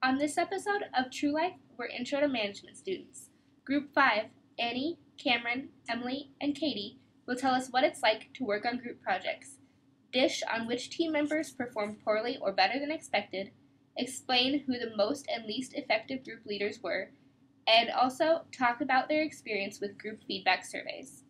On this episode of True Life, we're Intro to Management students. Group 5, Annie, Cameron, Emily, and Katie will tell us what it's like to work on group projects, dish on which team members performed poorly or better than expected, explain who the most and least effective group leaders were, and also talk about their experience with group feedback surveys.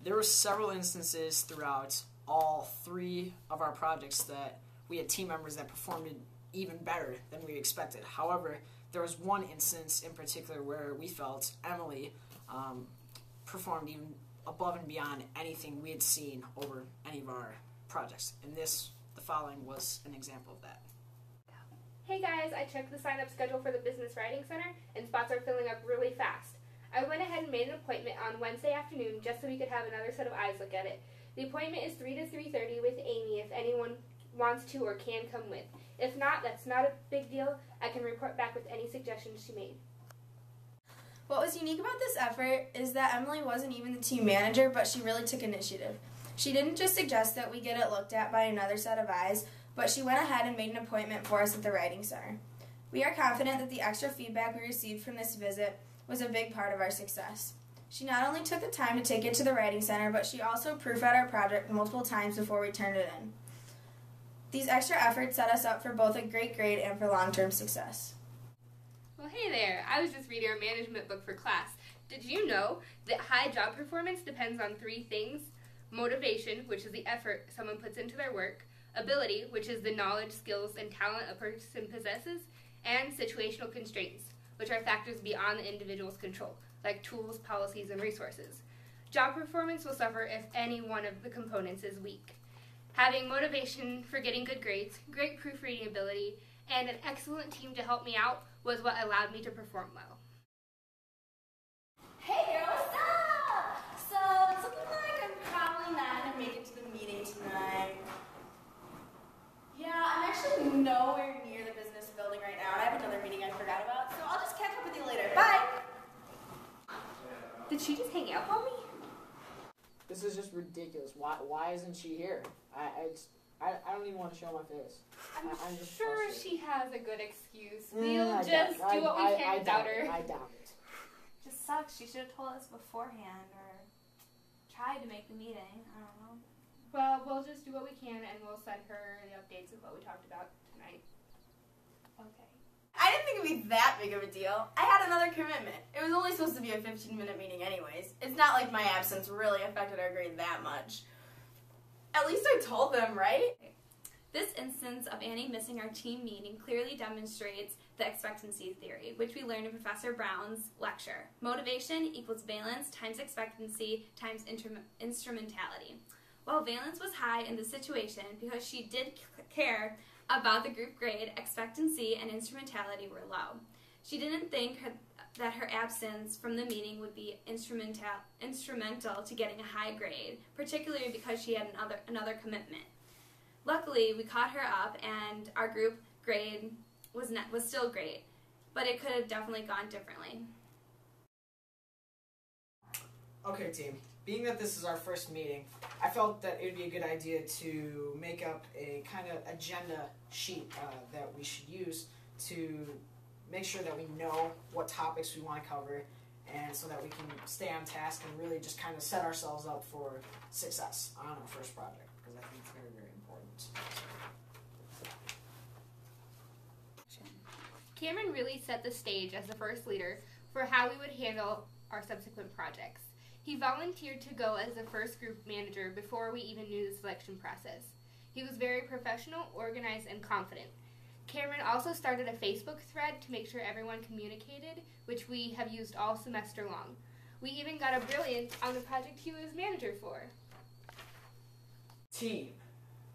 There were several instances throughout all three of our projects that we had team members that performed even better than we expected. However, there was one instance in particular where we felt Emily performed even above and beyond anything we had seen over any of our projects. And the following was an example of that. Hey guys, I checked the sign-up schedule for the Business Writing Center, and spots are filling up really fast. I went ahead and made an appointment on Wednesday afternoon just so we could have another set of eyes look at it. The appointment is 3 to 3:30 with Amy if anyone wants to or can come with. If not, that's not a big deal. I can report back with any suggestions she made. What was unique about this effort is that Emily wasn't even the team manager, but she really took initiative. She didn't just suggest that we get it looked at by another set of eyes, but she went ahead and made an appointment for us at the Writing Center. We are confident that the extra feedback we received from this visit was a big part of our success. She not only took the time to take it to the Writing Center, but she also proofread our project multiple times before we turned it in. These extra efforts set us up for both a great grade and for long-term success. Well, hey there. I was just reading our management book for class. Did you know that high job performance depends on 3 things? Motivation, which is the effort someone puts into their work. Ability, which is the knowledge, skills, and talent a person possesses. And situational constraints, which are factors beyond the individual's control, like tools, policies, and resources. Job performance will suffer if any one of the components is weak. Having motivation for getting good grades, great proofreading ability, and an excellent team to help me out was what allowed me to perform well. Hey girl, what's up? So, it's looking like I'm probably not going to make it to the meeting tonight. Yeah, I'm actually nowhere near the business building right now, and I have another meeting I forgot about, so I'll just catch up with you later. Bye! Did she just hang out on me? This is just ridiculous. Why isn't she here? I don't even want to show my face. I'm just sure frustrated. she has a good excuse. I We'll just do what we can without her. I doubt it. Just sucks. She should have told us beforehand or tried to make the meeting. I don't know. Well, we'll just do what we can, and we'll send her the updates of what we talked about tonight. Okay. I didn't think it'd be that big of a deal. I had another commitment. It was only supposed to be a 15-minute meeting anyways. It's not like my absence really affected our grade that much. At least I told them, right? This instance of Annie missing our team meeting clearly demonstrates the expectancy theory, which we learned in Professor Brown's lecture. Motivation equals valence times expectancy times instrumentality. While valence was high in this situation because she did care about the group grade, expectancy and instrumentality were low. She didn't think that her absence from the meeting would be instrumental to getting a high grade, particularly because she had another commitment. Luckily, we caught her up, and our group grade was still great, but it could have definitely gone differently. Okay, team. Being that this is our first meeting, I felt that it would be a good idea to make up a kind of agenda sheet that we should use to make sure that we know what topics we want to cover, and so that we can stay on task and really just kind of set ourselves up for success on our first project, because I think it's very, very important. Cameron really set the stage as the first leader for how we would handle our subsequent projects. He volunteered to go as the first group manager before we even knew the selection process. He was very professional, organized, and confident. Cameron also started a Facebook thread to make sure everyone communicated, which we have used all semester long. We even got a brilliant on the project he was manager for. Team,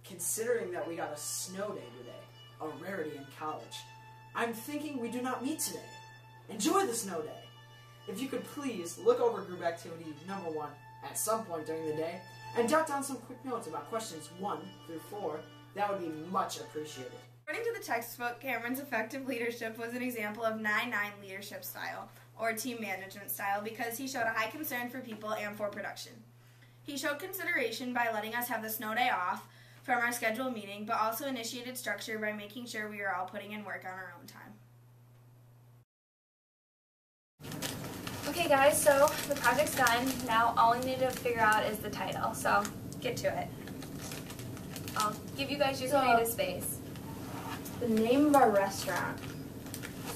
considering that we got a snow day today, a rarity in college, I'm thinking we do not meet today. Enjoy the snow day. If you could please look over group activity number 1 at some point during the day and jot down some quick notes about questions 1 through 4, that would be much appreciated. According to the textbook, Cameron's effective leadership was an example of 9-9 leadership style, or team management style, because he showed a high concern for people and for production. He showed consideration by letting us have the snow day off, from our scheduled meeting, but also initiated structure by making sure we are all putting in work on our own time. Okay guys, so the project's done. Now all we need to figure out is the title, so get to it. I'll give you guys your creative space. The name of our restaurant.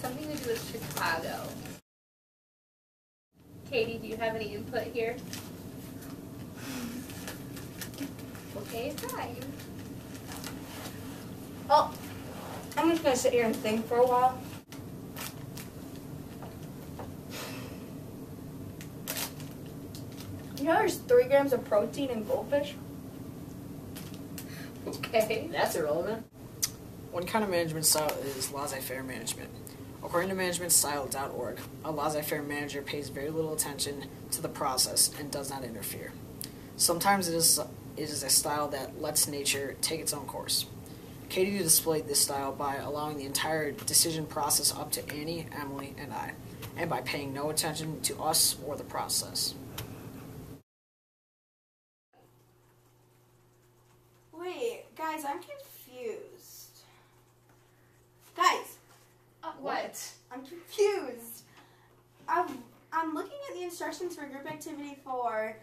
Something to do with Chicago. Katie, do you have any input here? Okay, fine. Well, I'm just going to sit here and think for a while. You know there's 3 grams of protein in goldfish? Okay. That's irrelevant. One kind of management style is laissez-faire management. According to managementstyle.org, a laissez-faire manager pays very little attention to the process and does not interfere. Sometimes it is a style that lets nature take its own course. Katie displayed this style by allowing the entire decision process up to Annie, Emily, and I, and by paying no attention to us or the process. Wait, guys, I'm confused. Guys, What? I'm confused. I'm looking at the instructions for group activity 4,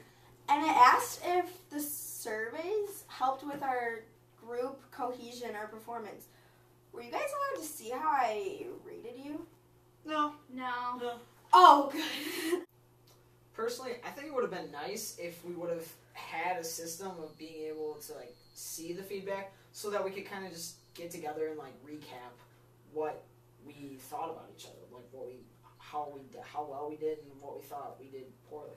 and it asked if the surveys helped with our group cohesion or performance. Were you guys allowed to see how I rated you? No. No. Oh, good. Personally, I think it would have been nice if we would have had a system of being able to see the feedback, so that we could kind of just get together and recap what we thought about each other, how well we did and what we thought we did poorly.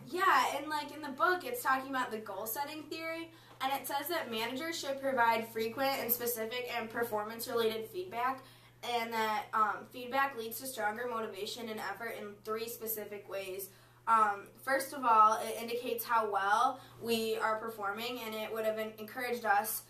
Yeah, and in the book, it's talking about the goal setting theory, and it says that managers should provide frequent and specific and performance related feedback, and that feedback leads to stronger motivation and effort in 3 specific ways. First of all, it indicates how well we are performing, and it would have encouraged us,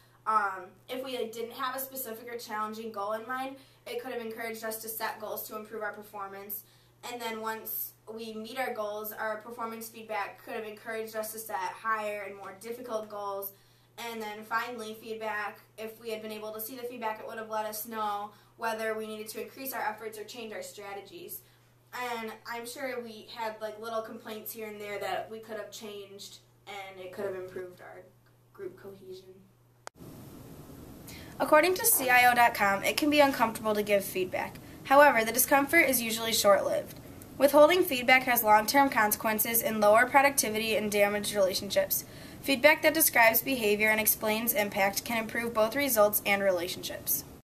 if we didn't have a specific or challenging goal in mind, it could have encouraged us to set goals to improve our performance. And then once we meet our goals, our performance feedback could have encouraged us to set higher and more difficult goals. And then finally, feedback, if we had been able to see the feedback, it would have let us know whether we needed to increase our efforts or change our strategies. And I'm sure we had little complaints here and there that we could have changed, and it could have improved our group cohesion. According to CIO.com, it can be uncomfortable to give feedback. However, the discomfort is usually short-lived. Withholding feedback has long-term consequences in lower productivity and damaged relationships. Feedback that describes behavior and explains impact can improve both results and relationships.